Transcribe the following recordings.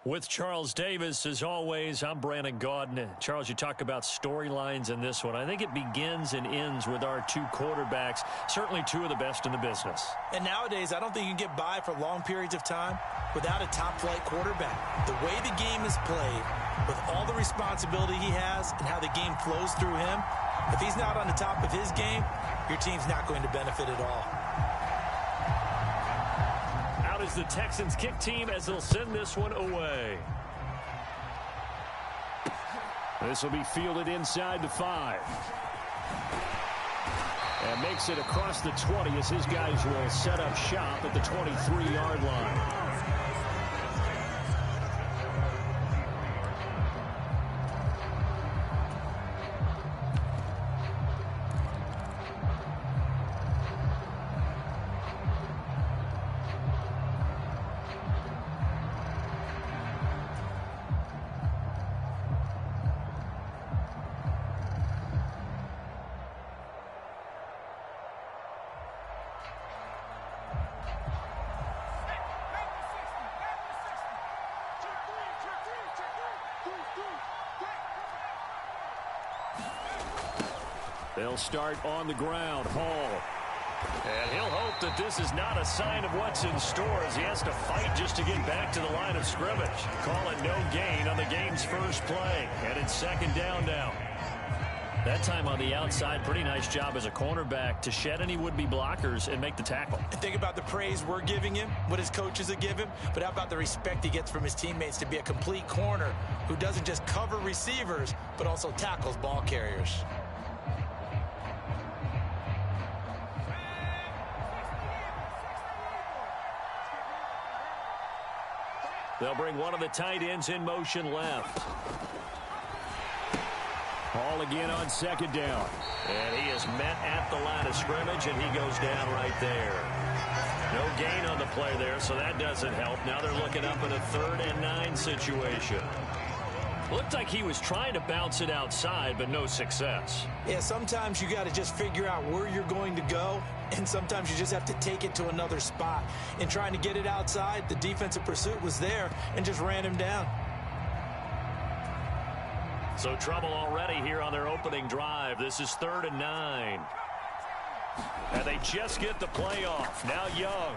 With Charles Davis, as always, I'm Brandon Gaudin. Charles, you talk about storylines in this one. I think it begins and ends with our two quarterbacks, certainly two of the best in the business. And nowadays, I don't think you can get by for long periods of time without a top-flight quarterback. The way the game is played, with all the responsibility he has and how the game flows through him, if he's not on the top of his game, your team's not going to benefit at all. Is the Texans kick team as they'll send this one away. This will be fielded inside the 5. And makes it across the 20 as his guys will set up shop at the 23-yard line. They'll start on the ground. Hall. And he'll hope that this is not a sign of what's in store as he has to fight just to get back to the line of scrimmage. Call it no gain on the game's first play. And it's second down now. That time on the outside, pretty nice job as a cornerback to shed any would-be blockers and make the tackle. Think about the praise we're giving him, what his coaches are giving, but how about the respect he gets from his teammates to be a complete corner who doesn't just cover receivers, but also tackles ball carriers. They'll bring one of the tight ends in motion left. Hall again on second down. And he is met at the line of scrimmage, and he goes down right there. No gain on the play there, so that doesn't help. Now they're looking up in a 3rd and 9 situation. Looked like he was trying to bounce it outside, but no success. Yeah, sometimes you got to just figure out where you're going to go, and sometimes you just have to take it to another spot. In trying to get it outside, the defensive pursuit was there and just ran him down. So trouble already here on their opening drive. This is 3rd and 9. And they just get the play off. Now Young.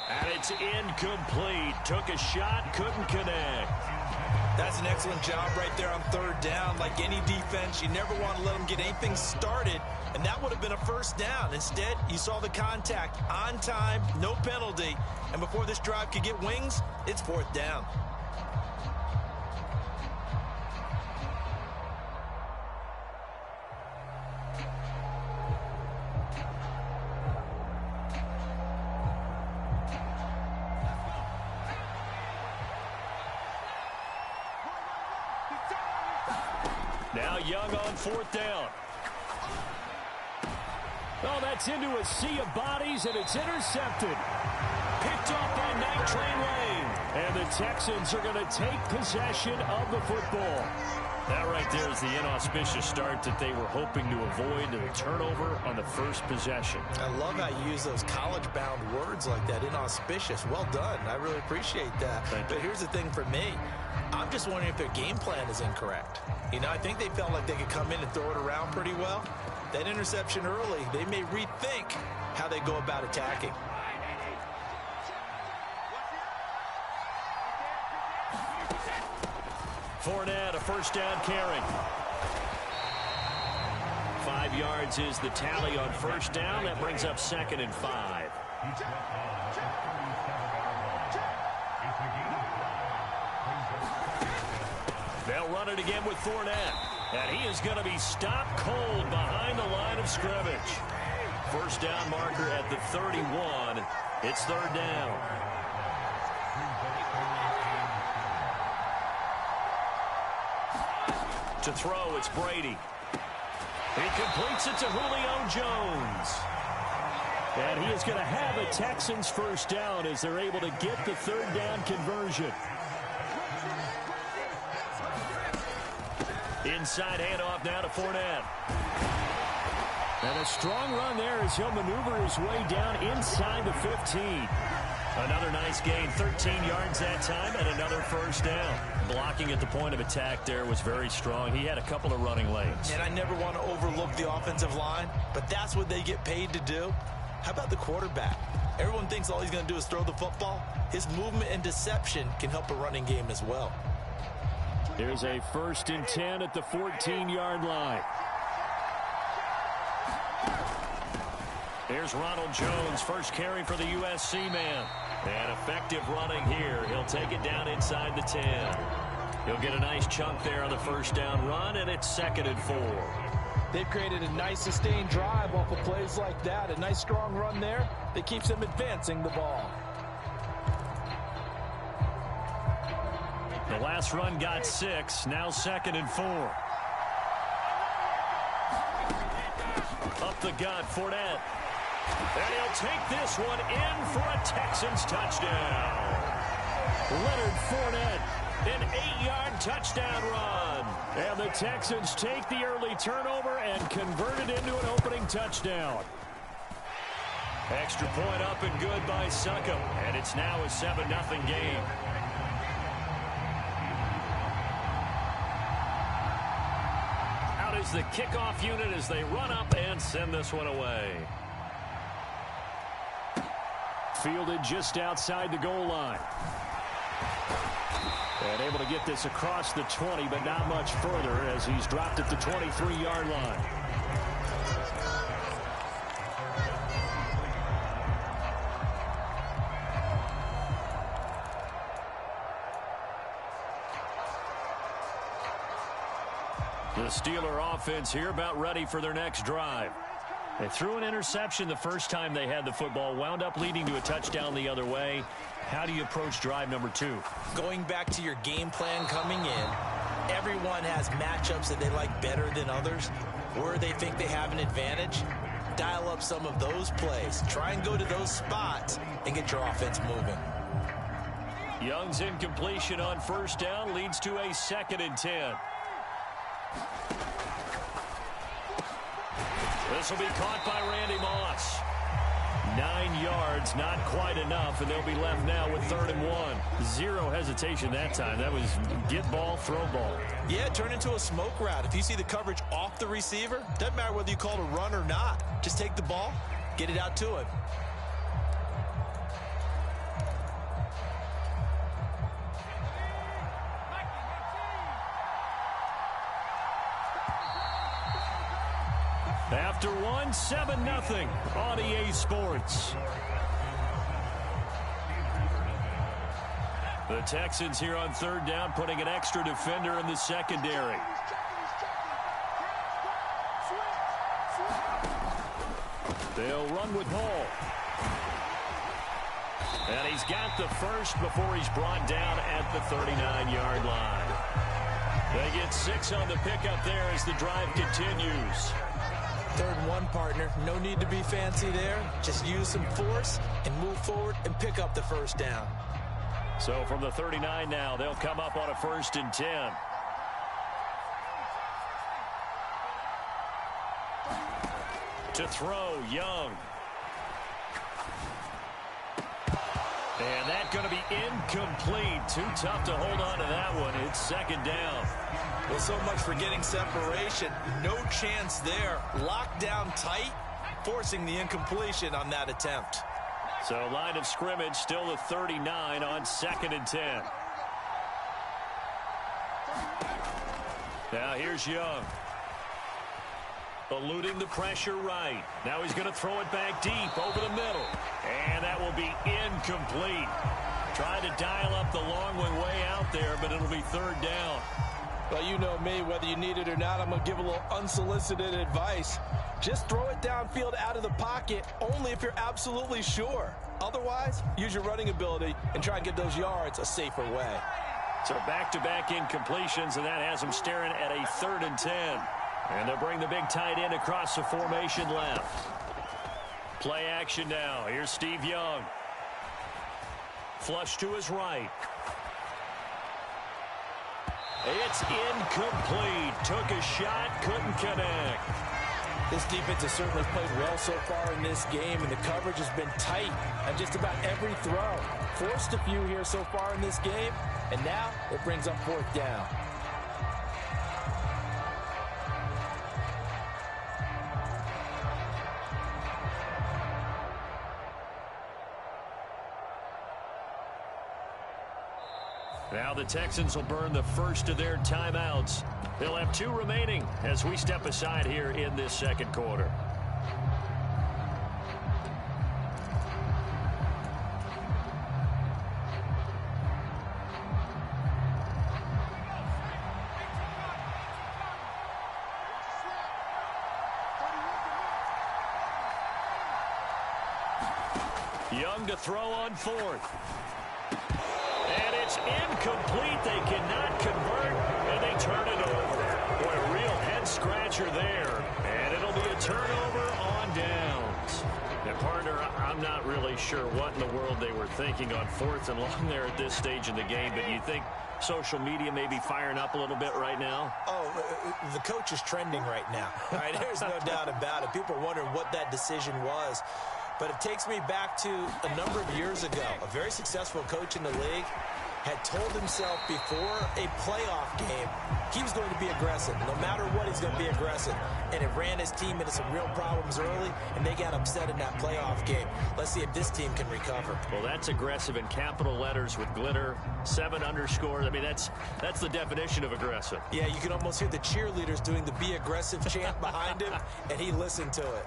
And it's incomplete. Took a shot, couldn't connect. That's an excellent job right there on 3rd down. Like any defense, you never want to let them get anything started, and that would have been a 1st down. Instead, you saw the contact on time, no penalty, and before this drive could get wings, it's 4th down. Now Young on 4th down. Oh, that's into a sea of bodies, and it's intercepted. Picked off by Night Train Lane. And the Texans are going to take possession of the football. That right there is the inauspicious start that they were hoping to avoid, the turnover on the first possession. I love how you use those college-bound words like that, inauspicious. Well done. I really appreciate that. But here's the thing for me. I'm just wondering if their game plan is incorrect. You know, I think they felt like they could come in and throw it around pretty well. That interception early, they may rethink how they go about attacking. Fournette, a 1st down carry. 5 yards is the tally on 1st down. That brings up 2nd and 5. They'll run it again with Fournette. And he is going to be stopped cold behind the line of scrimmage. 1st down marker at the 31. It's 3rd down. To throw, it's Brady. He completes it to Julio Jones. And he is going to have a Texans 1st down as they're able to get the 3rd down conversion. Inside handoff now to Fournette. And a strong run there as he'll maneuver his way down inside the 15. Another nice gain, 13 yards that time, and another first down. Blocking at the point of attack there was very strong. He had a couple of running lanes. And I never want to overlook the offensive line, but that's what they get paid to do. How about the quarterback? Everyone thinks all he's going to do is throw the football. His movement and deception can help a running game as well. Here's a 1st and 10 at the 14-yard line. Here's Ronald Jones, first carry for the USC man. And effective running here. He'll take it down inside the 10. He'll get a nice chunk there on the first down run, and it's 2nd and 4. They've created a nice sustained drive off of plays like that. A nice strong run there that keeps them advancing the ball. The last run got 6. Now 2nd and 4. Up the gut, Fournette. And he'll take this one in for a Texans touchdown. Leonard Fournette, an 8-yard touchdown run. And the Texans take the early turnover and convert it into an opening touchdown. Extra point up and good by Succop. And it's now a 7-0 game. Out is the kickoff unit as they run up and send this one away. Fielded just outside the goal line. And able to get this across the 20, but not much further as he's dropped at the 23-yard line. The Steeler offense here about ready for their next drive. They threw an interception the first time they had the football, wound up leading to a touchdown the other way. How do you approach drive number 2? Going back to your game plan coming in, everyone has matchups that they like better than others. Where they think they have an advantage, dial up some of those plays. Try and go to those spots and get your offense moving. Young's incompletion on first down leads to a 2nd and 10. This will be caught by Randy Moss. 9 yards, not quite enough, and they'll be left now with 3rd and 1. Zero hesitation that time. That was get ball, throw ball. Yeah, turn into a smoke route. If you see the coverage off the receiver, doesn't matter whether you call it a run or not. Just take the ball, get it out to him. After 7-0 on EA Sports. The Texans here on 3rd down, putting an extra defender in the secondary. They'll run with Hall. And he's got the first before he's brought down at the 39-yard line. They get 6 on the pickup there as the drive continues. 3rd and 1, partner. No need to be fancy there. Just use some force and move forward and pick up the first down. So from the 39 now, they'll come up on a 1st and 10. To throw, Young. And that's going to be incomplete. Too tough to hold on to that one. It's 2nd down. Well, so much for getting separation. No chance there. Locked down tight, forcing the incompletion on that attempt. So line of scrimmage still the 39 on 2nd and 10. Now here's Young. Eluding the pressure right. Now he's going to throw it back deep over the middle. And that will be incomplete. Trying to dial up the long one way out there, but it'll be 3rd down. Well, you know me, whether you need it or not, I'm going to give a little unsolicited advice. Just throw it downfield out of the pocket, only if you're absolutely sure. Otherwise, use your running ability and try and get those yards a safer way. So back-to-back incompletions, and that has them staring at a 3rd and 10. And they'll bring the big tight end across the formation left. Play action now. Here's Steve Young. Flush to his right. It's incomplete. Took a shot, couldn't connect. This defense has certainly played well so far in this game, and the coverage has been tight on just about every throw. Forced a few here so far in this game, and now it brings up fourth down. Now the Texans will burn the first of their timeouts. They'll have 2 remaining as we step aside here in this second quarter. Young to throw on fourth. And it's incomplete. They cannot convert, and they turn it over. Boy, a real head-scratcher there. And it'll be a turnover on downs. And, partner, I'm not really sure what in the world they were thinking on fourth and long there at this stage in the game, but you think social media may be firing up a little bit right now? Oh, the coach is trending right now. All right, there's no doubt about it. People are wondering what that decision was. But it takes me back to a number of years ago. A very successful coach in the league had told himself before a playoff game he was going to be aggressive. No matter what, he's going to be aggressive. And it ran his team into some real problems early, and they got upset in that playoff game. Let's see if this team can recover. Well, that's aggressive in capital letters with glitter, 7 underscores. I mean, that's the definition of aggressive. Yeah, you can almost hear the cheerleaders doing the be aggressive chant behind him, and he listened to it.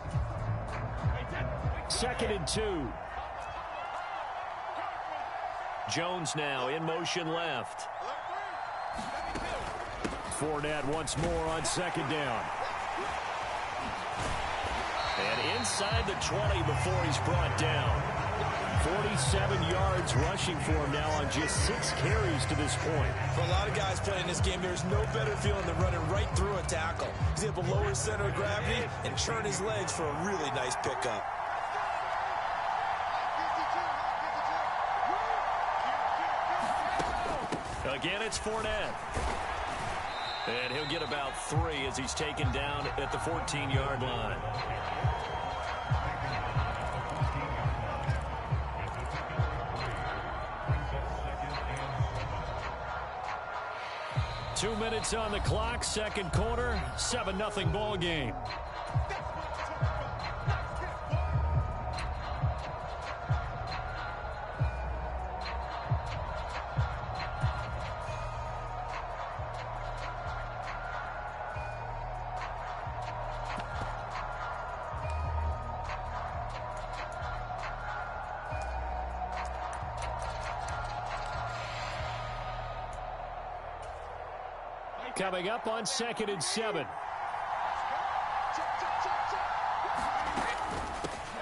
2nd and 2. Jones now in motion left. Fournette once more on 2nd down. And inside the 20 before he's brought down. 47 yards rushing for him now on just 6 carries to this point. For a lot of guys playing this game, there's no better feeling than running right through a tackle. He's able to lower his center of gravity and churn his legs for a really nice pickup. Again, it's Fournette. And he'll get about 3 as he's taken down at the 14-yard line. Two minutes on the clock, second quarter, 7-0 ball game. Coming up on 2nd and 7.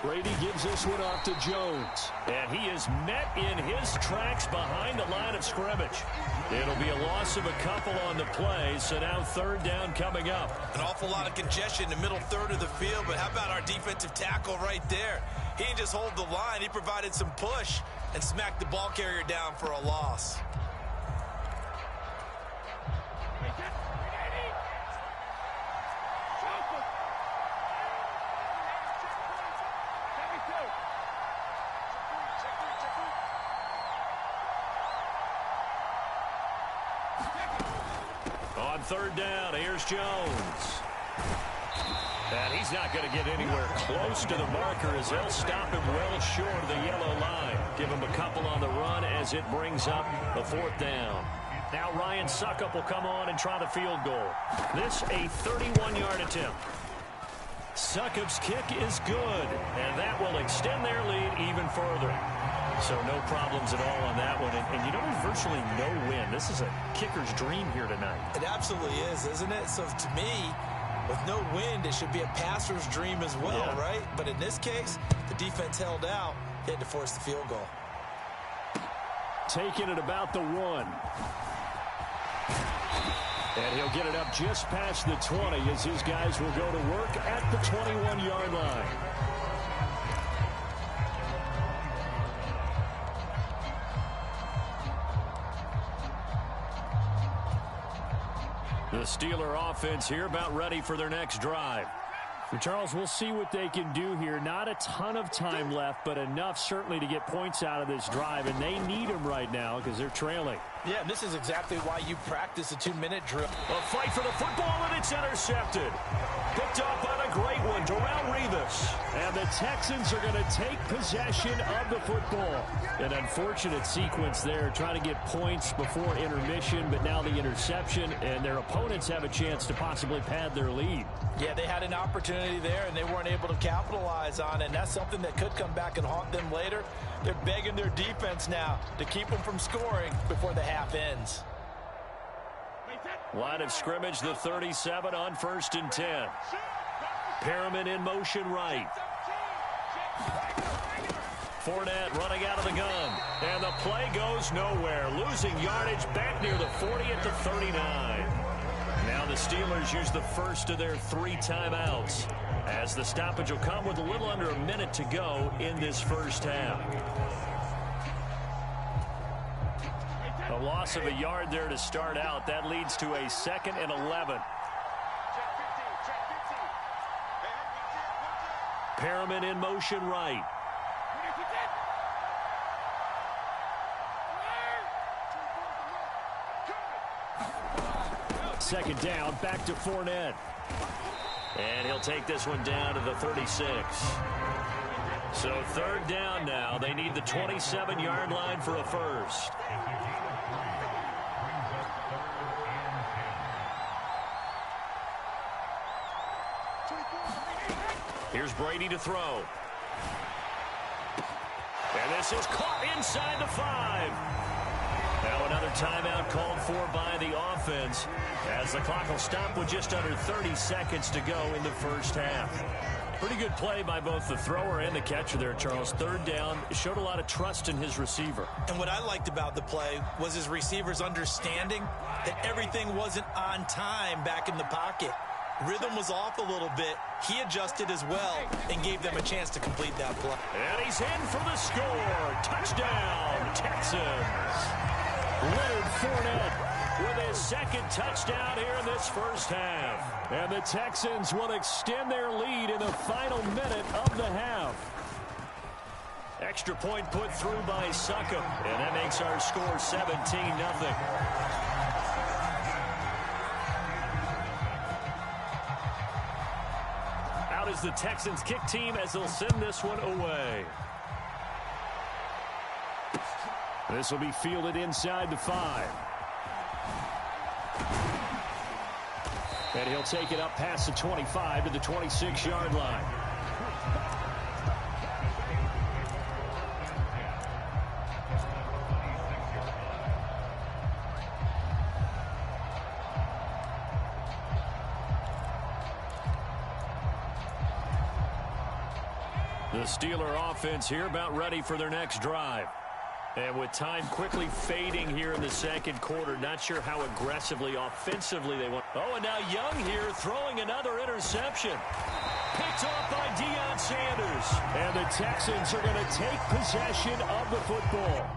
Brady gives this one off to Jones. And he is met in his tracks behind the line of scrimmage. It'll be a loss of a couple on the play, so now 3rd down coming up. An awful lot of congestion in the middle third of the field, but how about our defensive tackle right there? He didn't just hold the line, he provided some push and smacked the ball carrier down for a loss. On 3rd down, here's Jones. And he's not going to get anywhere close to the marker as they'll stop him well short of the yellow line. Give him a couple on the run as it brings up the 4th down. Now Ryan Succop will come on and try the field goal. This a 31-yard attempt. Succop's kick is good, and that will extend their lead even further. So no problems at all on that one. And you know, there's virtually no win. This is a kicker's dream here tonight. It absolutely is, isn't it? So to me, with no wind, it should be a passer's dream as well, right? But in this case, the defense held out. They had to force the field goal. Taking it about the 1. And he'll get it up just past the 20 as his guys will go to work at the 21-yard line. The Steeler offense here about ready for their next drive. Charles, we'll see what they can do here. Not a ton of time left, but enough certainly to get points out of this drive, and they need them right now because they're trailing. Yeah, this is exactly why you practice a 2-minute drill. A fight for the football, and it's intercepted. Picked off on a great one, Darrelle Revis. And the Texans are going to take possession of the football. An unfortunate sequence there, trying to get points before intermission, but now the interception, and their opponents have a chance to possibly pad their lead. Yeah, they had an opportunity there, and they weren't able to capitalize on it, and that's something that could come back and haunt them later. They're begging their defense now to keep them from scoring before the half ends. Line of scrimmage, the 37 on 1st and 10. Perriman in motion right. Fournette running out of the gun. And the play goes nowhere. Losing yardage back near the 40 at the 39. Now the Steelers use the first of their 3 timeouts, as the stoppage will come with a little under a minute to go in this first half. A loss of a yard there to start out. That leads to a 2nd and 11. Perriman in motion right. Second down, back to Fournette. And he'll take this one down to the 36. So 3rd down now. They need the 27-yard line for a first. Here's Brady to throw. And this is caught inside the 5. Now another timeout called for by the offense, as the clock will stop with just under 30 seconds to go in the first half. Pretty good play by both the thrower and the catcher there, Charles. 3rd down, showed a lot of trust in his receiver. And what I liked about the play was his receivers understanding that everything wasn't on time back in the pocket. Rhythm was off a little bit. He adjusted as well and gave them a chance to complete that play. And he's in for the score. Touchdown, Texans. Leonard Fournette with his 2nd touchdown here in this first half. And the Texans will extend their lead in the final minute of the half. Extra point put through by Succop. And that makes our score 17-0. Out is the Texans kick team as they'll send this one away. This will be fielded inside the 5. And he'll take it up past the 25 to the 26-yard line. The Steeler offense here about ready for their next drive. And with time quickly fading here in the 2nd quarter, not sure how aggressively, offensively they want. Oh, and now Young here throwing another interception. Picked off by Deion Sanders. And the Texans are going to take possession of the football.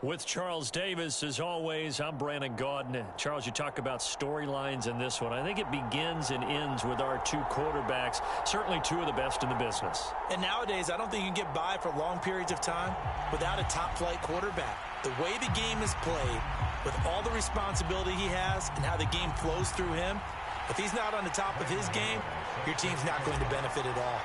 With Charles Davis, as always, I'm Brandon Gaudin. Charles, you talk about storylines in this one. I think it begins and ends with our two quarterbacks, certainly two of the best in the business. And nowadays, I don't think you can get by for long periods of time without a top-flight quarterback. The way the game is played, with all the responsibility he has and how the game flows through him, if he's not on the top of his game, your team's not going to benefit at all.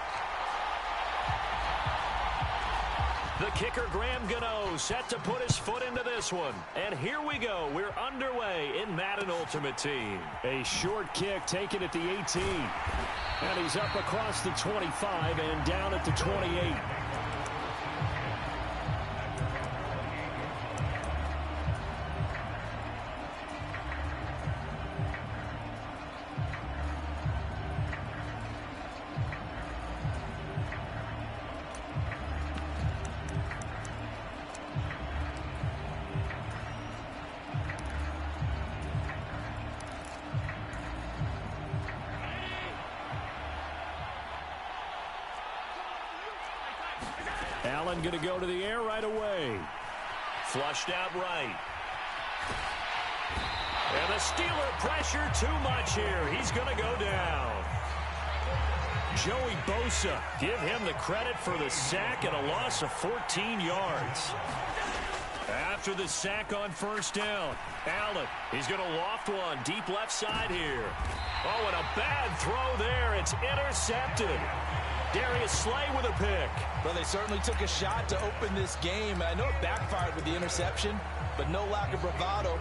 The kicker, Graham Gano, set to put his foot into this one. And here we go. We're underway in Madden Ultimate Team. A short kick taken at the 18. And he's up across the 25 and down at the 28. Allen going to go to the air right away. Flushed out right. And the Steeler pressure too much here. He's going to go down. Joey Bosa, give him the credit for the sack and a loss of 14 yards. After the sack on first down, Allen, he's going to loft one deep left side here. Oh, and a bad throw there. It's intercepted. Darius Slay with a pick. Well, they certainly took a shot to open this game, and I know it backfired with the interception, but no lack of bravado.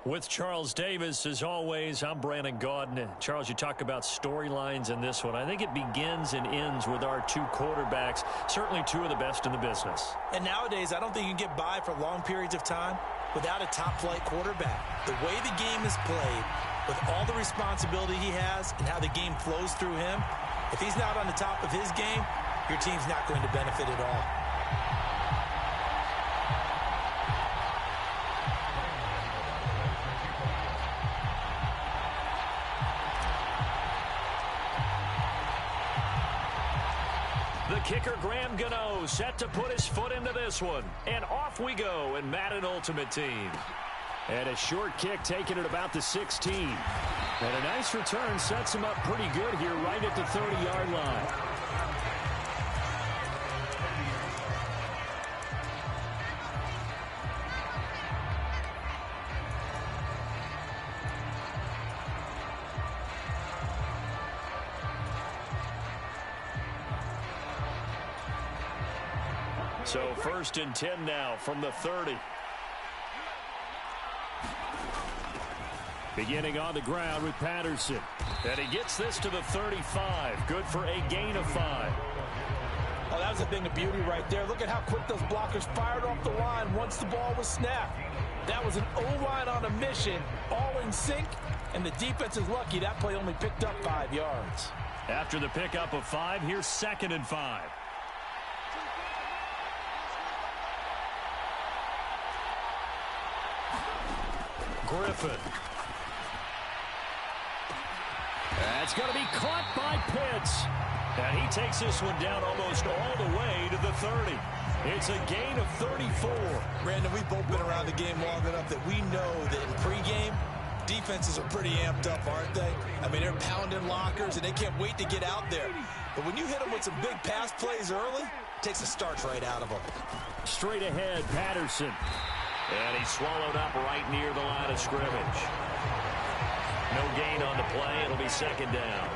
With Charles Davis, as always, I'm Brandon Gaudin. Charles, you talk about storylines in this one. I think it begins and ends with our two quarterbacks, certainly two of the best in the business. And nowadays, I don't think you can get by for long periods of time without a top-flight quarterback. The way the game is played, with all the responsibility he has and how the game flows through him, if he's not on the top of his game, your team's not going to benefit at all. The kicker, Graham Gano, set to put his foot into this one. And off we go in Madden Ultimate Team. And a short kick taken at about the 16. And a nice return sets him up pretty good here right at the 30-yard line. So 1st and 10 now from the 30. Beginning on the ground with Patterson. And he gets this to the 35. Good for a gain of 5. Oh, that was a thing of beauty right there. Look at how quick those blockers fired off the line once the ball was snapped. That was an O-line on a mission, all in sync, and the defense is lucky that play only picked up 5 yards. After the pickup of 5, here's 2nd and 5. Griffin. That's going to be caught by Pitts. And he takes this one down almost all the way to the 30. It's a gain of 34. Brandon, we've both been around the game long enough that we know that in pregame, defenses are pretty amped up, aren't they? I mean, they're pounding lockers, and they can't wait to get out there. But when you hit them with some big pass plays early, it takes the starch right out of them. Straight ahead, Patterson. And he's swallowed up right near the line of scrimmage. No gain on the play. It'll be 2nd down.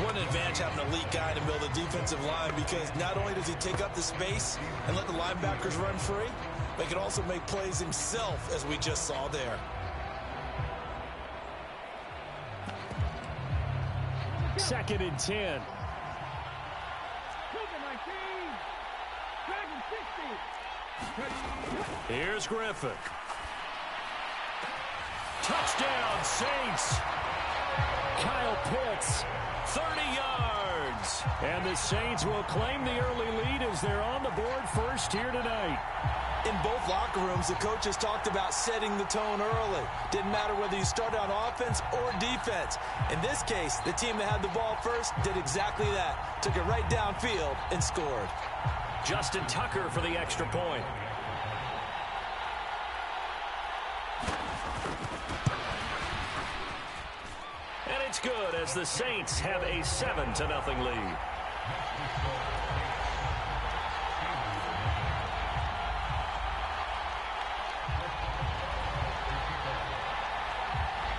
What an advantage having an elite guy in the middle of the defensive line, because not only does he take up the space and let the linebackers run free, but he can also make plays himself, as we just saw there. Second and 10. Here's Griffin. Touchdown, Saints. Kyle Pitts, 30 yards. And the Saints will claim the early lead as they're on the board first here tonight. In both locker rooms, the coaches talked about setting the tone early. Didn't matter whether you started on offense or defense. In this case, the team that had the ball first did exactly that. Took it right downfield and scored. Justin Tucker for the extra point. And it's good as the Saints have a 7-0 lead.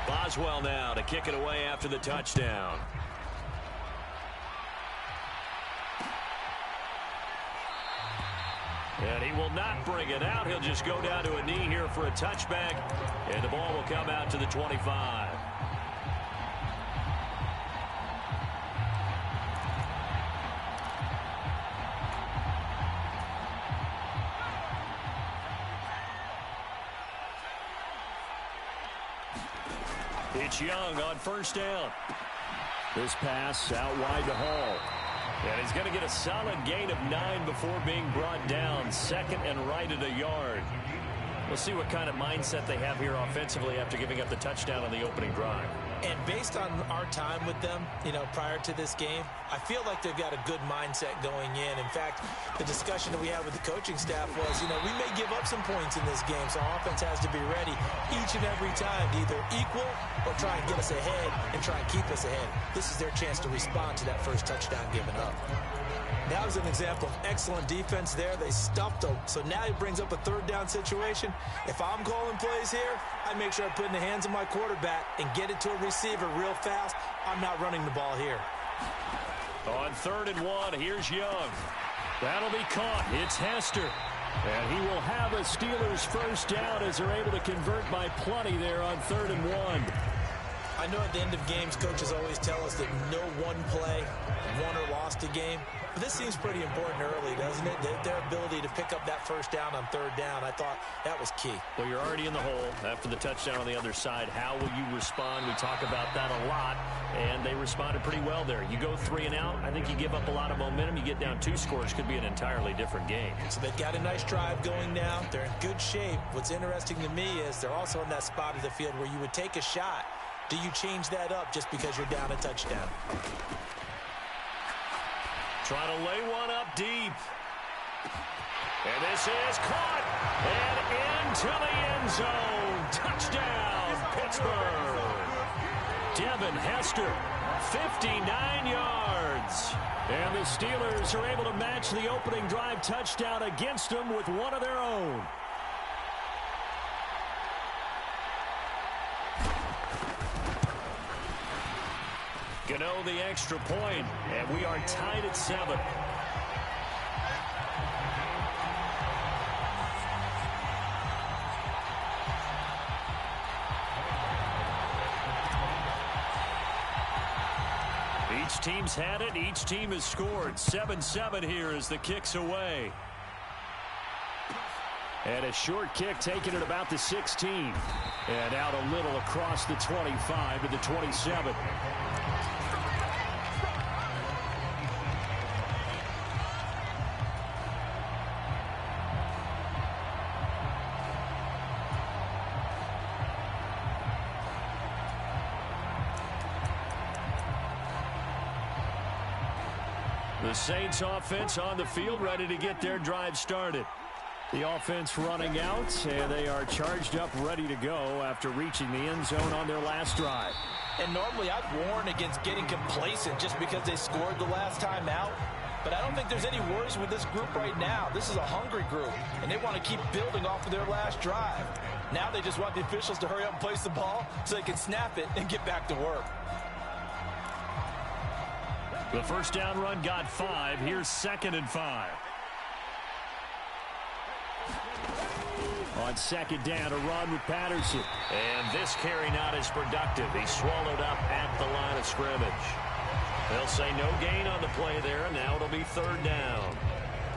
Boswell now to kick it away after the touchdown. And he will not bring it out. He'll just go down to a knee here for a touchback. And the ball will come out to the 25. It's Young on first down. This pass out wide to Hall. And he's going to get a solid gain of 9 before being brought down. 2nd and right at a yard. We'll see what kind of mindset they have here offensively after giving up the touchdown on the opening drive. And based on our time with them, prior to this game, I feel like they've got a good mindset going in. In fact, the discussion that we had with the coaching staff was, we may give up some points in this game, so our offense has to be ready each and every time to either equal or try and get us ahead and try and keep us ahead. This is their chance to respond to that first touchdown given up. That was an example of excellent defense there. They stuffed them. So now it brings up a 3rd down situation. If I'm calling plays here, I make sure I put it in the hands of my quarterback and get it to a receiver real fast. I'm not running the ball here. On 3rd and 1, here's Young. That'll be caught. It's Hester. And he will have a Steelers first down as they're able to convert by plenty there on 3rd and 1. I know at the end of games, coaches always tell us that no one play won or lost a game. But this seems pretty important early, doesn't it? Their ability to pick up that first down on 3rd down, I thought that was key. Well, you're already in the hole after the touchdown on the other side. How will you respond? We talk about that a lot, and they responded pretty well there. You go 3 and out, I think you give up a lot of momentum. You get down 2 scores, could be an entirely different game. So they've got a nice drive going now. They're in good shape. What's interesting to me is they're also in that spot of the field where you would take a shot. Do you change that up just because you're down a touchdown? Trying to lay one up deep. And this is caught. And into the end zone. Touchdown, Pittsburgh. Devin Hester, 59 yards. And the Steelers are able to match the opening drive touchdown against them with one of their own. Gano the extra point, and we are tied at 7. Both teams had it. Each team has scored. 7-7 here as the kick's away. And a short kick taken at about the 16. And out a little across the 25 to the 27. The Saints offense on the field, ready to get their drive started. The offense running out, and they are charged up, ready to go after reaching the end zone on their last drive. And normally I'd warn against getting complacent just because they scored the last time out. But I don't think there's any worries with this group right now. This is a hungry group, and they want to keep building off of their last drive. Now they just want the officials to hurry up and place the ball so they can snap it and get back to work. The first down run got 5. Here's 2nd and 5. On 2nd down, a run with Patterson. And this carry not as productive. He's swallowed up at the line of scrimmage. They'll say no gain on the play there, and now it'll be 3rd down.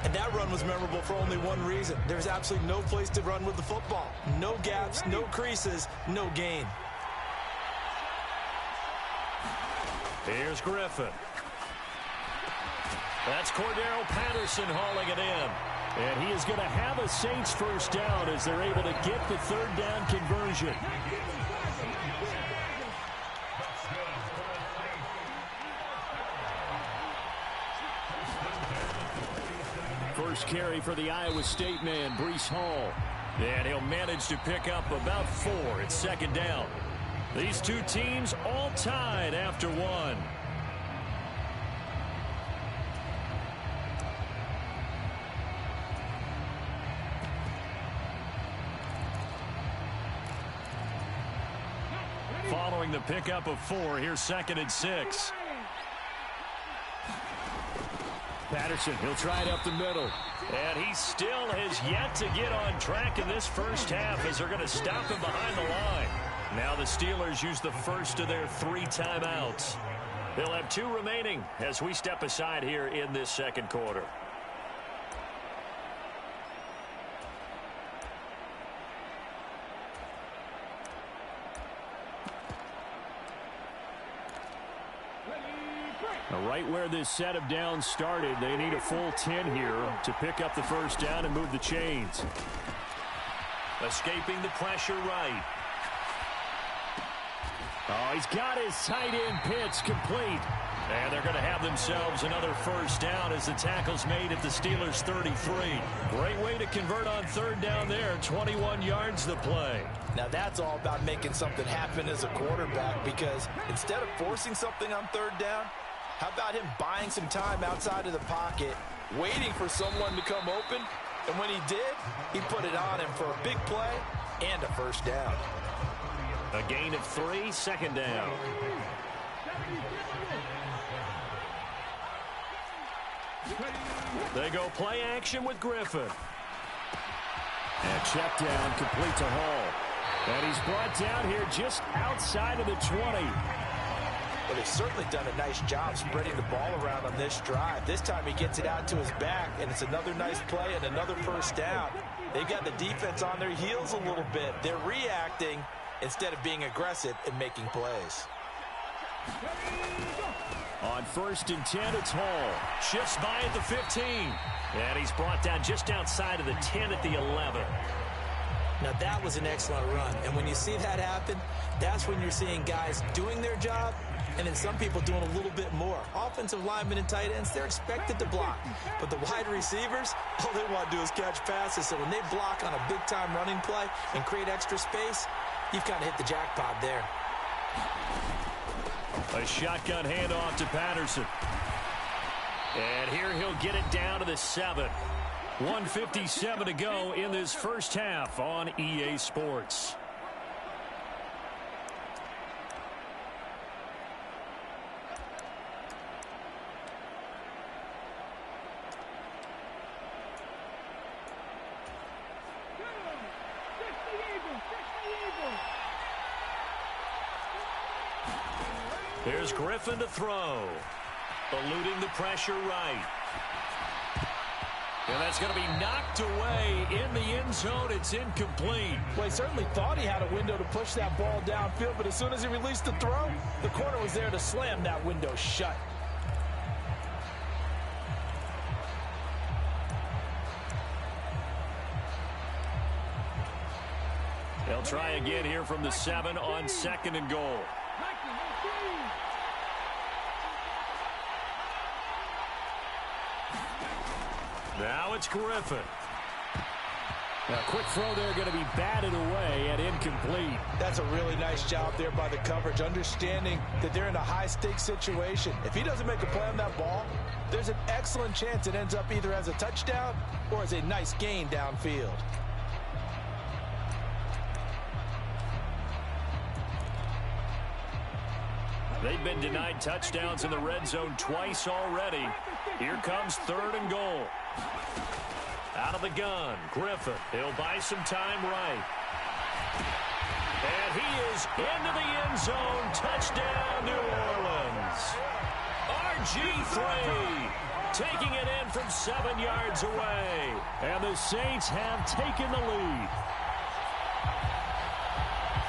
And that run was memorable for only one reason. There's absolutely no place to run with the football. No gaps, no creases, no gain. Here's Griffin. That's Cordero Patterson hauling it in. And he is going to have a Saints first down as they're able to get the 3rd down conversion. First carry for the Iowa State man, Breece Hall. And he'll manage to pick up about 4 at 2nd down. These two teams all tied after 1. Following the pickup of 4, here's 2nd and 6. Patterson, he'll try it up the middle. And he still has yet to get on track in this first half as they're going to stop him behind the line. Now the Steelers use the first of their 3 timeouts. They'll have 2 remaining as we step aside here in this 2nd quarter. Right where this set of downs started, they need a full 10 here to pick up the first down and move the chains. Escaping the pressure right. Oh, he's got his tight end pitch complete. And they're going to have themselves another first down as the tackle's made at the Steelers' 33. Great way to convert on 3rd down there. 21 yards the play. Now that's all about making something happen as a quarterback, because instead of forcing something on 3rd down, how about him buying some time outside of the pocket, waiting for someone to come open, and when he did, he put it on him for a big play and a first down. A gain of 3, 2nd down. They go play action with Griffin. And check down, complete to Hall. And he's brought down here just outside of the 20. But they've certainly done a nice job spreading the ball around on this drive. This time he gets it out to his back, and it's another nice play and another first down. They've got the defense on their heels a little bit. They're reacting instead of being aggressive and making plays. On 1st and 10, it's Hall. Shifts by at the 15. And he's brought down just outside of the 10 at the 11. Now that was an excellent run. And when you see that happen, that's when you're seeing guys doing their job and then some people doing a little bit more. Offensive linemen and tight ends, they're expected to block. But the wide receivers, all they want to do is catch passes. So when they block on a big-time running play and create extra space, you've kind of hit the jackpot there. A shotgun handoff to Patterson. And here he'll get it down to the 7. 1:57 to go in this first half on EA Sports. Here's Griffin to throw. Eluding the pressure right. And that's going to be knocked away in the end zone. It's incomplete. Well, he certainly thought he had a window to push that ball downfield, but as soon as he released the throw, the corner was there to slam that window shut. They'll try again here from the 7 on 2nd and goal. Now it's Griffin. A quick throw there going to be batted away and incomplete. That's a really nice job there by the coverage, understanding that they're in a high-stakes situation. If he doesn't make a play on that ball, there's an excellent chance it ends up either as a touchdown or as a nice gain downfield. They've been denied touchdowns in the red zone twice already. Here comes 3rd and goal. Out of the gun, Griffin. He'll buy some time right. And he is into the end zone. Touchdown, New Orleans. RG3 taking it in from 7 yards away. And the Saints have taken the lead.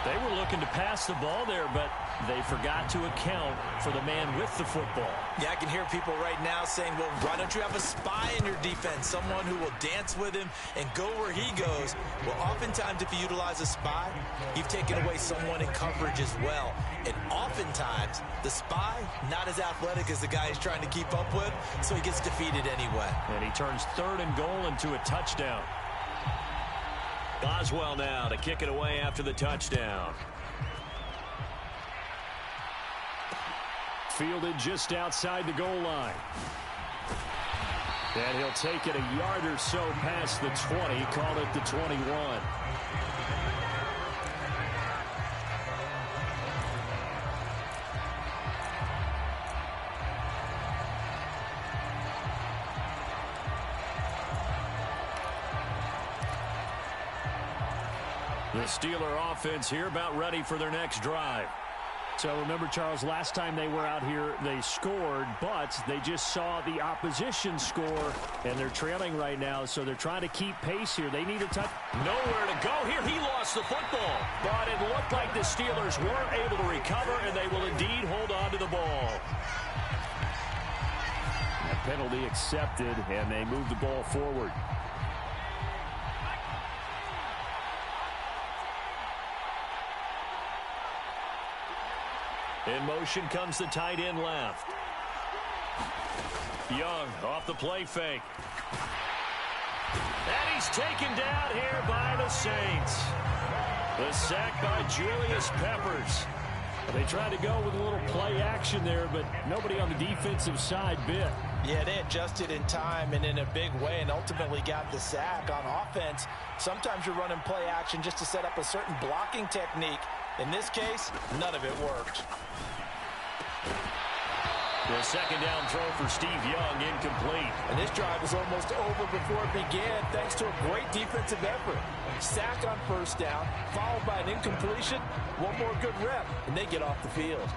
They were looking to pass the ball there, but they forgot to account for the man with the football. Yeah, I can hear people right now saying, well, why don't you have a spy in your defense, someone who will dance with him and go where he goes? Well, oftentimes if you utilize a spy, you've taken away someone in coverage as well. And oftentimes, the spy, not as athletic as the guy he's trying to keep up with, so he gets defeated anyway. And he turns 3rd and goal into a touchdown. Boswell now to kick it away after the touchdown. Fielded just outside the goal line. And he'll take it a yard or so past the 20, call it the 21. The Steeler offense here about ready for their next drive. So remember, Charles, last time they were out here, they scored, but they just saw the opposition score, and they're trailing right now, so they're trying to keep pace here. They need a touch. Nowhere to go here. He lost the football. But it looked like the Steelers were able to recover, and they will indeed hold on to the ball. A penalty accepted, and they move the ball forward. In motion comes the tight end left. Young off the play fake. And he's taken down here by the Saints. The sack by Julius Peppers. They tried to go with a little play action there, but nobody on the defensive side bit. Yeah, they adjusted in time and in a big way and ultimately got the sack. On offense, sometimes you're running play action just to set up a certain blocking technique. In this case, none of it worked. The 2nd down throw for Steve Young, incomplete. And this drive was almost over before it began thanks to a great defensive effort. Sack on 1st down, followed by an incompletion. One more good rep, and they get off the field.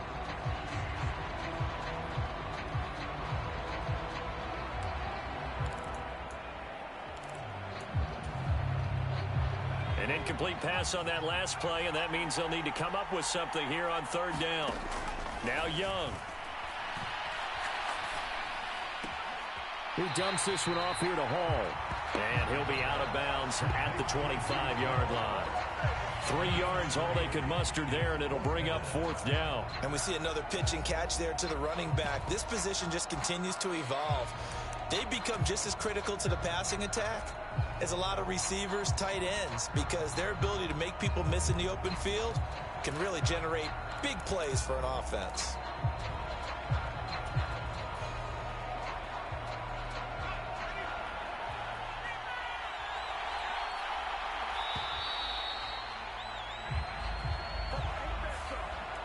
An incomplete pass on that last play, and that means they'll need to come up with something here on 3rd down. Now Young. He dumps this one off here to Hall. And he'll be out of bounds at the 25-yard line. 3 yards, all they could muster there, and it'll bring up 4th down. And we see another pitch and catch there to the running back. This position just continues to evolve. They become just as critical to the passing attack as a lot of receivers, tight ends, because their ability to make people miss in the open field can really generate big plays for an offense.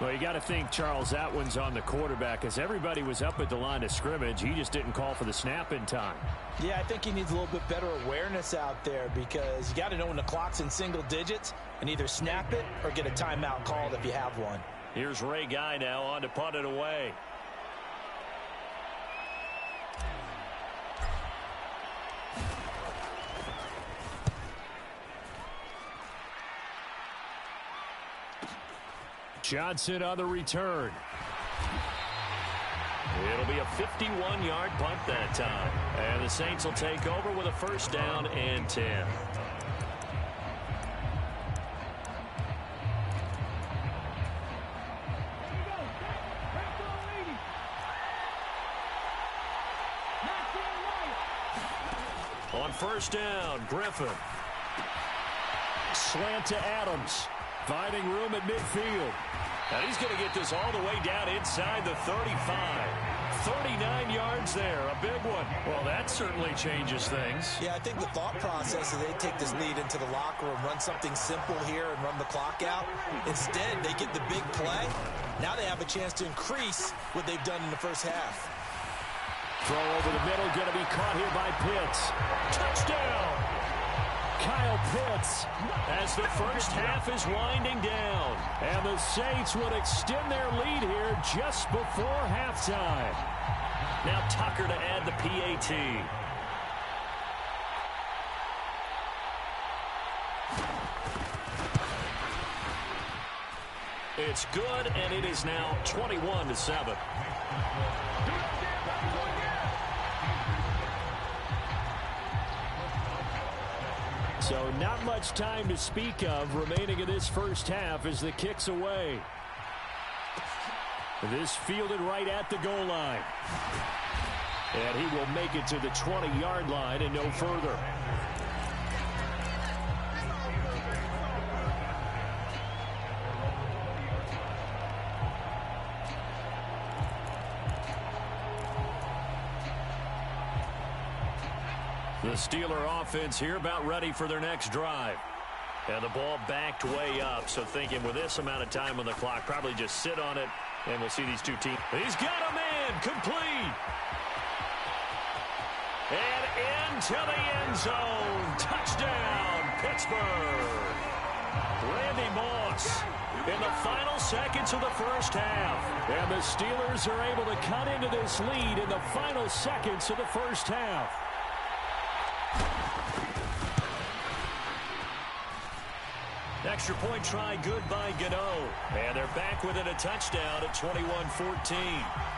Well, you got to think, Charles, that one's on the quarterback, as everybody was up at the line of scrimmage. He just didn't call for the snap in time. Yeah, I think he needs a little bit better awareness out there, because you got to know when the clock's in single digits and either snap it or get a timeout called if you have one. Here's Ray Guy now on to punt it away. Johnson on the return. It'll be a 51-yard punt that time. And the Saints will take over with a first down and 10. On first down, Griffin. Slant to Adams. Finding room at midfield. And he's going to get this all the way down inside the 35. 39 yards there, a big one. Well, that certainly changes things. Yeah, I think the thought process is they take this lead into the locker room, run something simple here and run the clock out. Instead, they get the big play. Now they have a chance to increase what they've done in the first half. Throw over the middle, going to be caught here by Pitts. Touchdown! Kyle Pitts as the first half is winding down. And the Saints would extend their lead here just before halftime. Now Tucker to add the PAT. It's good, and it is now 21-7. So not much time to speak of remaining in this first half as the kick's away. This fielded right at the goal line. And he will make it to the 20-yard line and no further. The Steeler offense here about ready for their next drive. And the ball backed way up, so thinking with this amount of time on the clock, probably just sit on it, and we'll see these two teams. He's got a man, complete. And into the end zone. Touchdown, Pittsburgh. Randy Moss in the final seconds of the first half. And the Steelers are able to cut into this lead in the final seconds of the first half. Extra point try good by Gano. And they're back within a touchdown at 21-14.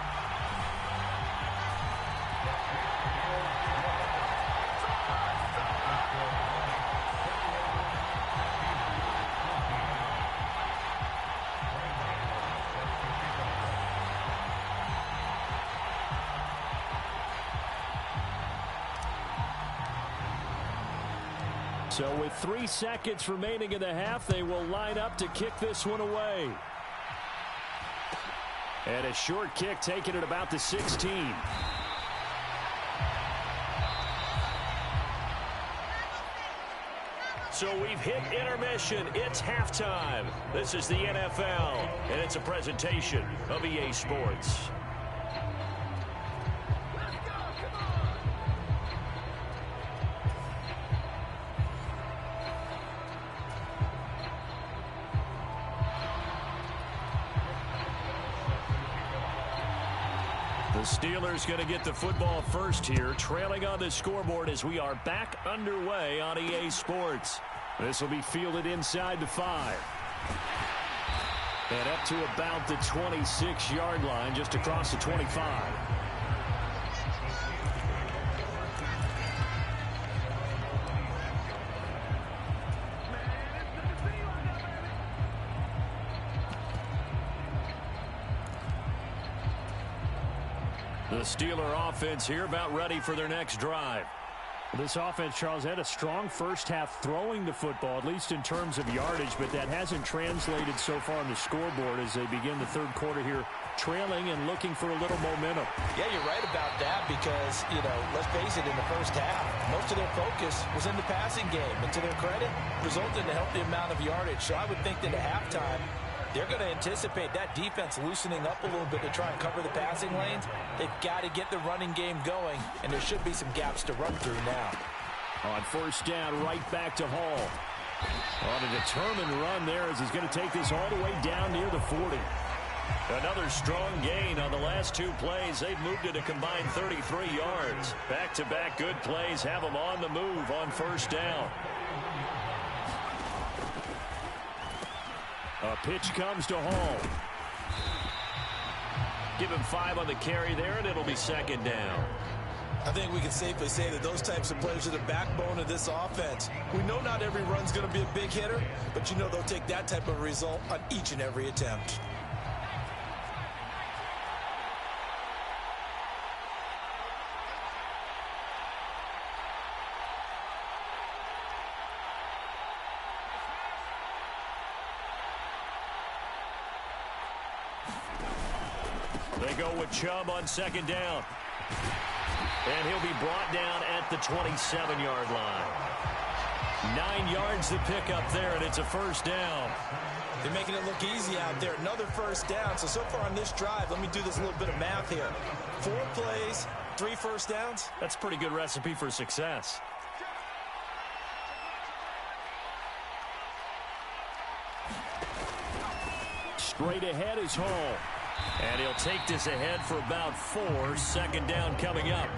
So with 3 seconds remaining in the half, they will line up to kick this one away. And a short kick taken at about the 16. So we've hit intermission. It's halftime. This is the NFL, and it's a presentation of EA Sports. The Steelers going to get the football first here, trailing on the scoreboard as we are back underway on EA Sports. This will be fielded inside the 5. And up to about the 26-yard line, just across the 25. The Steeler offense here about ready for their next drive. This offense, Charles, had a strong first half throwing the football, at least in terms of yardage, but that hasn't translated so far on the scoreboard as they begin the third quarter here, trailing and looking for a little momentum. Yeah, you're right about that because, let's face it, in the first half, most of their focus was in the passing game. And to their credit, resulted in a healthy amount of yardage. So I would think that at halftime, they're going to anticipate that defense loosening up a little bit to try and cover the passing lanes. They've got to get the running game going, and there should be some gaps to run through now. On first down, right back to Hall. On a determined run there as he's going to take this all the way down near the 40. Another strong gain on the last 2 plays. They've moved it a combined 33 yards. Back-to-back good plays have them on the move on first down. A pitch comes to Hall. Give him 5 on the carry there, and it'll be second down. I think we can safely say that those types of players are the backbone of this offense. We know not every run's going to be a big hitter, but you know they'll take that type of result on each and every attempt. They go with Chubb on second down. And he'll be brought down at the 27-yard line. 9 yards to pick up there, and it's a first down. They're making it look easy out there. Another first down. So far on this drive, let me do this little bit of math here. 4 plays, 3 first downs. That's a pretty good recipe for success. Straight ahead is Hall. And he'll take this ahead for about 4. Second down coming up.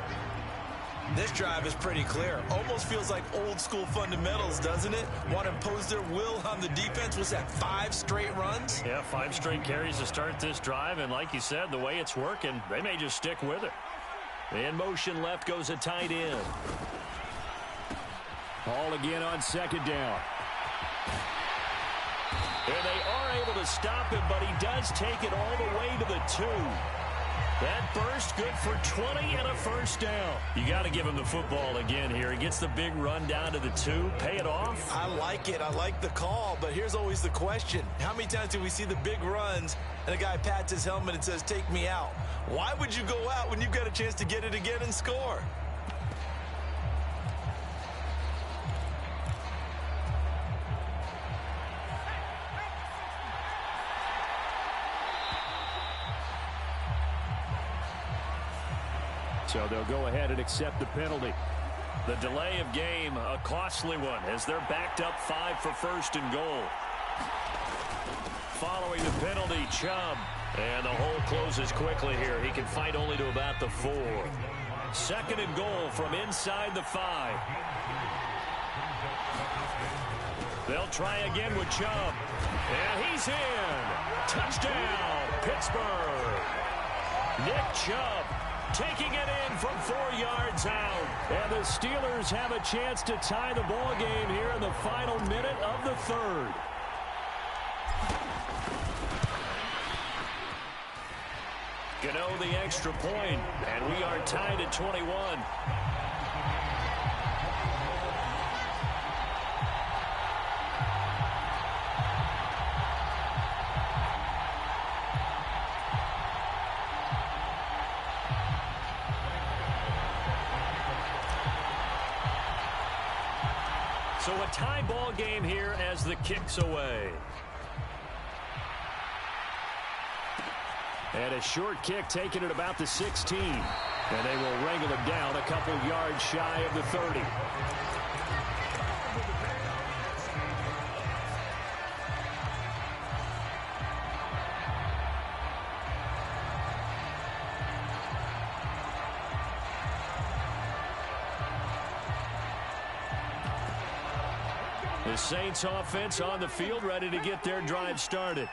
This drive is pretty clear. Almost feels like old school fundamentals, doesn't it? Want to impose their will on the defense. Was that 5 straight runs? Yeah, 5 straight carries to start this drive. And like you said, the way it's working, they may just stick with it. In motion left goes a tight end. Hall again on second down. And they are able to stop him, but he does take it all the way to the 2. That burst good for 20 and a first down. You got to give him the football again here. He gets the big run down to the 2. Pay it off. I like it. I like the call, but here's always the question. How many times do we see the big runs and a guy pats his helmet and says, take me out? Why would you go out when you've got a chance to get it again and score? So they'll go ahead and accept the penalty. The delay of game, a costly one, as they're backed up 5 for first and goal. Following the penalty, Chubb. And the hole closes quickly here. He can fight only to about the 4. Second and goal from inside the 5. They'll try again with Chubb. And he's in. Touchdown, Pittsburgh. Nick Chubb taking it in from 4 yards out. And the Steelers have a chance to tie the ball game here in the final minute of the 3rd. Gano the extra point, and we are tied at 21. So a tie ball game here as the kick's away. And a short kick taken at about the 16. And they will wrangle him down a couple yards shy of the 30. The Saints offense on the field, ready to get their drive started.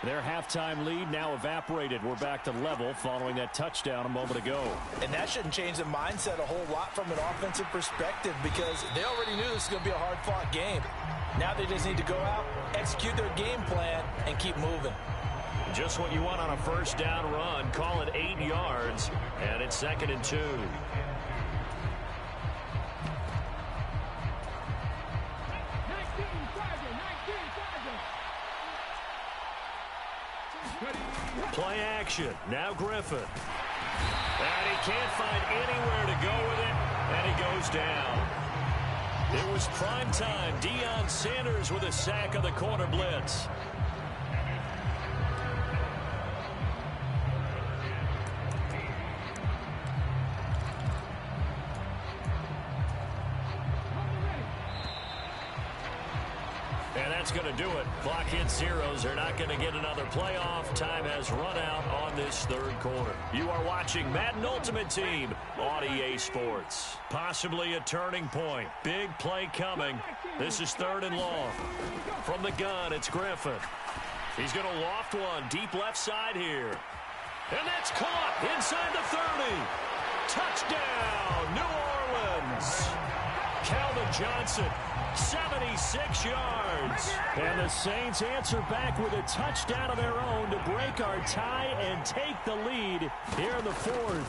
Their halftime lead now evaporated. We're back to level following that touchdown a moment ago. And that shouldn't change the mindset a whole lot from an offensive perspective, because they already knew this was going to be a hard-fought game. Now they just need to go out, execute their game plan, and keep moving. Just what you want on a first down run. Call it 8 yards, and it's 2nd and 2. Play action. Now Griffin. And he can't find anywhere to go with it, and he goes down. It was prime time. Deion Sanders with a sack on the corner blitz. And that's going to do it. Clock hits zeros. They're not going to get another playoff. Time has run out on this third quarter. You are watching Madden Ultimate Team on EA Sports. Possibly a turning point. Big play coming. This is 3rd and long. From the gun, it's Griffin. He's going to loft one deep left side here. And that's caught inside the 30. Touchdown, New Orleans. Calvin Johnson, 76 yards. And the Saints answer back with a touchdown of their own to break our tie and take the lead here in the 4th.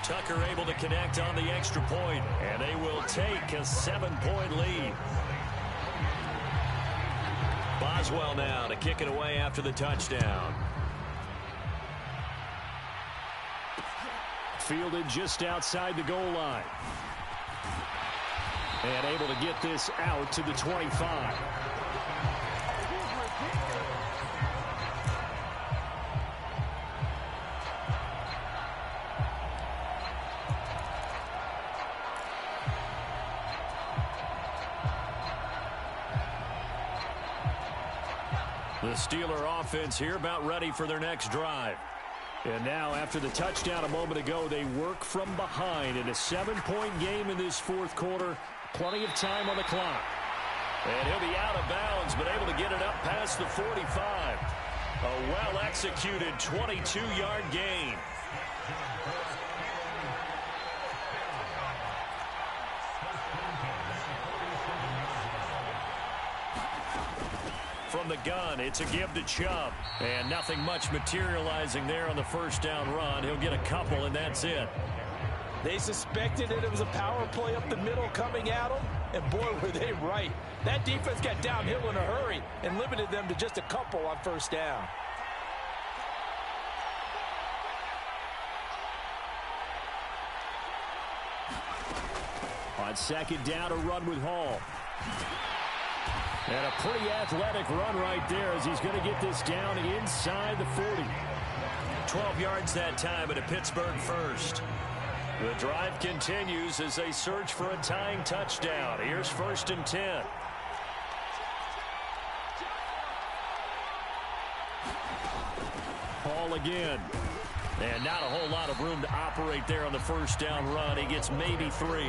Tucker able to connect on the extra point, and they will take a 7-point lead. Boswell now to kick it away after the touchdown. Fielded just outside the goal line. And able to get this out to the 25. The Steeler offense here about ready for their next drive. And now, after the touchdown a moment ago, they work from behind in a 7-point game in this 4th quarter. Plenty of time on the clock. And he'll be out of bounds, but able to get it up past the 45. A well-executed 22-yard gain. From the gun, it's a give to Chubb. And nothing much materializing there on the first down run. He'll get a couple, and that's it. They suspected it was a power play up the middle coming at them, and boy, were they right. That defense got downhill in a hurry and limited them to just a couple on first down. On 2nd down, a run with Hall. And a pretty athletic run right there as he's going to get this down inside the 40. 12 yards that time at a Pittsburgh first. The drive continues as they search for a tying touchdown. Here's 1st and 10. Hall again. And not a whole lot of room to operate there on the first down run. He gets maybe 3.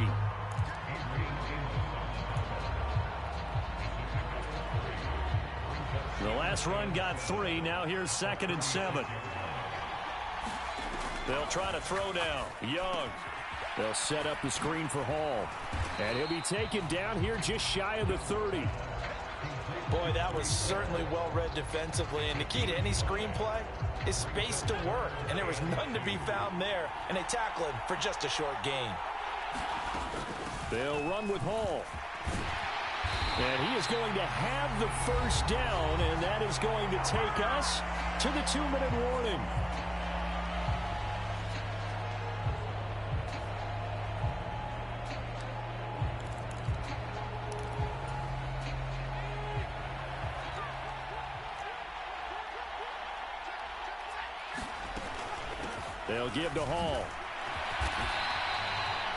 The last run got 3. Now here's 2nd and 7. They'll try to throw down. Young. They'll set up the screen for Hall. And he'll be taken down here just shy of the 30. Boy, that was certainly well read defensively. And the key to any screenplay is space to work. And there was none to be found there. And they tackle him for just a short gain. They'll run with Hall. And he is going to have the first down. And that is going to take us to the 2-minute warning. They'll give to Hall.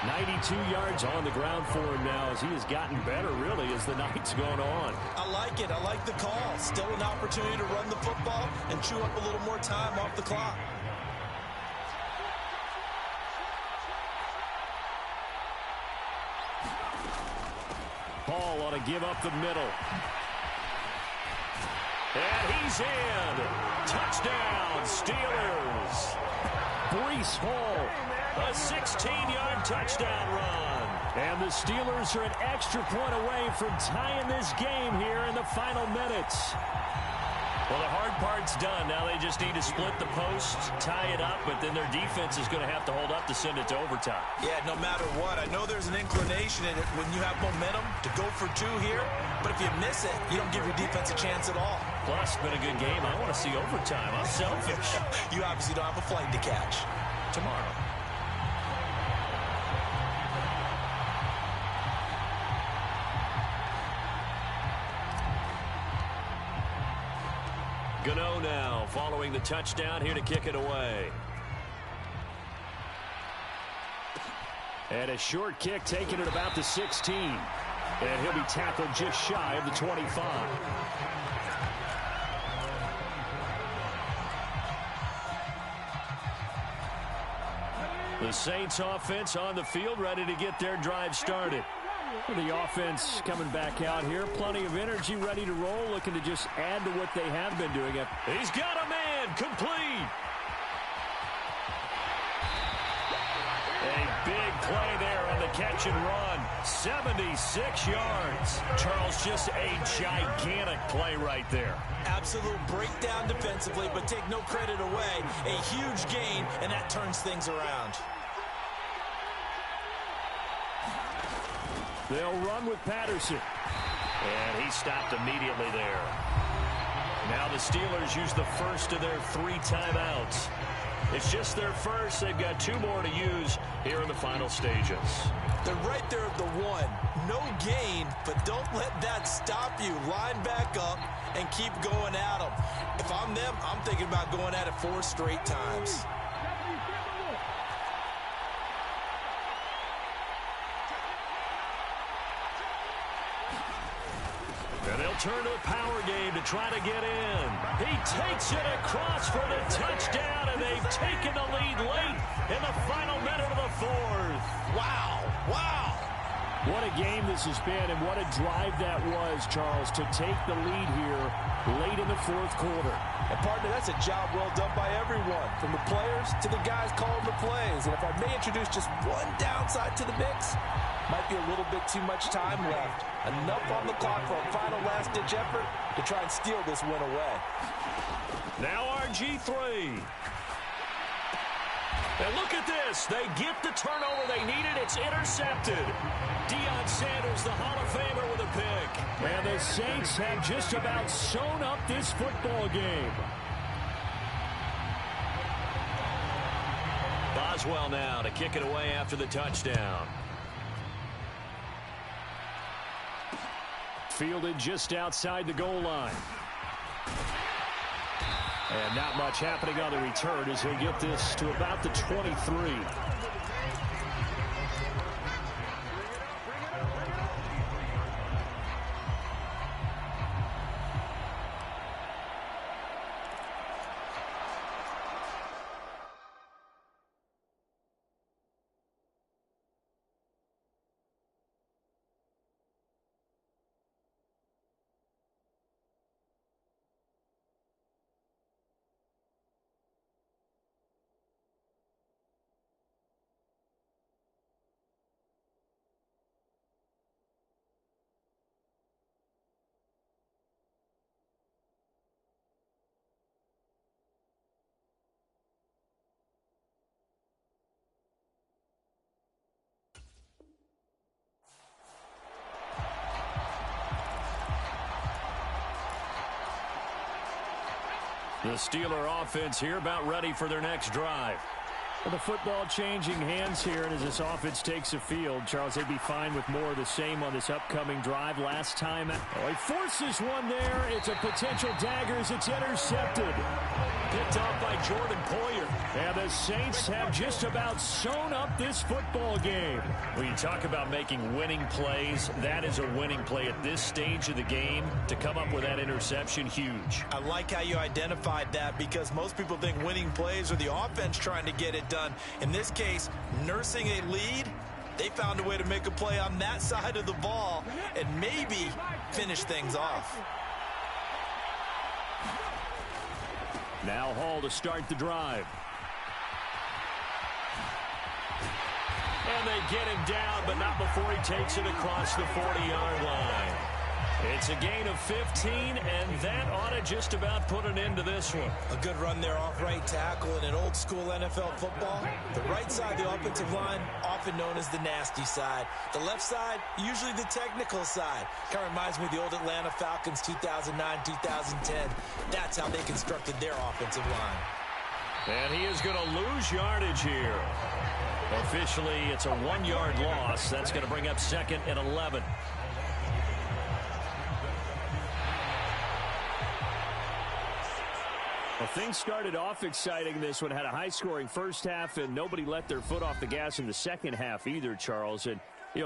92 yards on the ground for him now as he has gotten better, really, as the night's gone on. I like it. I like the call. Still an opportunity to run the football and chew up a little more time off the clock. Hall ought to give up the middle. And he's in. Touchdown, Steelers. Breece Hall. A 16-yard touchdown run. And the Steelers are an extra point away from tying this game here in the final minutes. Well, the hard part's done. Now they just need to split the post, tie it up, but then their defense is going to have to hold up to send it to overtime. Yeah, no matter what. I know there's an inclination in it when you have momentum to go for 2 here, but if you miss it, you don't give your defense a chance at all. Plus, it's been a good game. I want to see overtime. I'm selfish. You obviously don't have a flight to catch. Tomorrow. Gano now following the touchdown here to kick it away. And a short kick taken at about the 16. And he'll be tackled just shy of the 25. The Saints offense on the field, ready to get their drive started. The offense coming back out here. Plenty of energy, ready to roll, looking to just add to what they have been doing. He's got a man, complete. A big play there on the catch and run. 76 yards. Charles, just a gigantic play right there. Absolute breakdown defensively, but take no credit away. A huge gain, and that turns things around. They'll run with Patterson. And he stopped immediately there. Now the Steelers use the first of their 3 timeouts. It's just their first. They've got 2 more to use here in the final stages. They're right there at the 1. No gain, but don't let that stop you. Line back up and keep going at them. If I'm them, I'm thinking about going at it 4 straight times. And they'll turn to the power game to try to get in. He takes it across for the touchdown, and they've taken the lead late in the final minute of the 4th. Wow, wow. What a game this has been, and what a drive that was, Charles, to take the lead here late in the 4th quarter. And, partner, that's a job well done by everyone, from the players to the guys calling the plays. And if I may introduce just one downside to the mix, might be a little bit too much time left. Enough on the clock for a final last-ditch effort to try and steal this win away. Now RG3. And look at this. They get the turnover they needed. It's intercepted. Deion Sanders, the Hall of Famer, with a pick. And the Saints have just about sewn up this football game. Boswell now to kick it away after the touchdown. Fielded just outside the goal line. And not much happening on the return as he'll get this to about the 23. The Steeler offense here about ready for their next drive. Well, the football changing hands here, and as this offense takes the field, Charles, they'd be fine with more of the same on this upcoming drive. Last time, he forces one there. It's a potential dagger as it's intercepted. Picked off by Jordan Poyer. And the Saints have just about sewn up this football game. When you talk about making winning plays, that is a winning play at this stage of the game. To come up with that interception, huge. I like how you identified that, because most people think winning plays are the offense trying to get it done. In this case, nursing a lead, they found a way to make a play on that side of the ball and maybe finish things off. Now Hall to start the drive. And they get him down, but not before he takes it across the 40-yard line. It's a gain of 15, and that ought to just about put an end to this one. A good run there off right tackle in an old-school NFL football. The right side, the offensive line, often known as the nasty side. The left side, usually the technical side. Kind of reminds me of the old Atlanta Falcons 2009, 2010. That's how they constructed their offensive line. And he is going to lose yardage here. Officially, it's a 1-yard loss. That's going to bring up 2nd and 11. Well, things started off exciting. This one had a high-scoring first half, and nobody let their foot off the gas in the second half either, Charles. And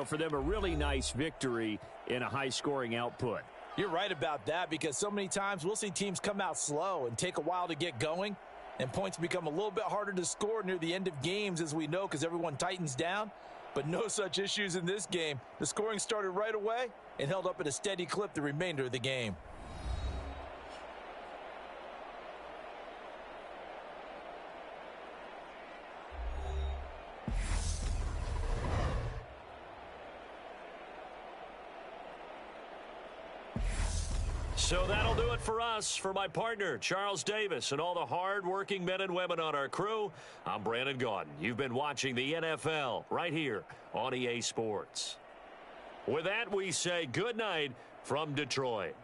for them, a really nice victory in a high-scoring output. You're right about that, because so many times we'll see teams come out slow and take a while to get going, and points become a little bit harder to score near the end of games, as we know, because everyone tightens down. But no such issues in this game. The scoring started right away and held up at a steady clip the remainder of the game. So that'll do it for us. For my partner, Charles Davis, and all the hard-working men and women on our crew, I'm Brandon Gaudin. You've been watching the NFL right here on EA Sports. With that, we say good night from Detroit.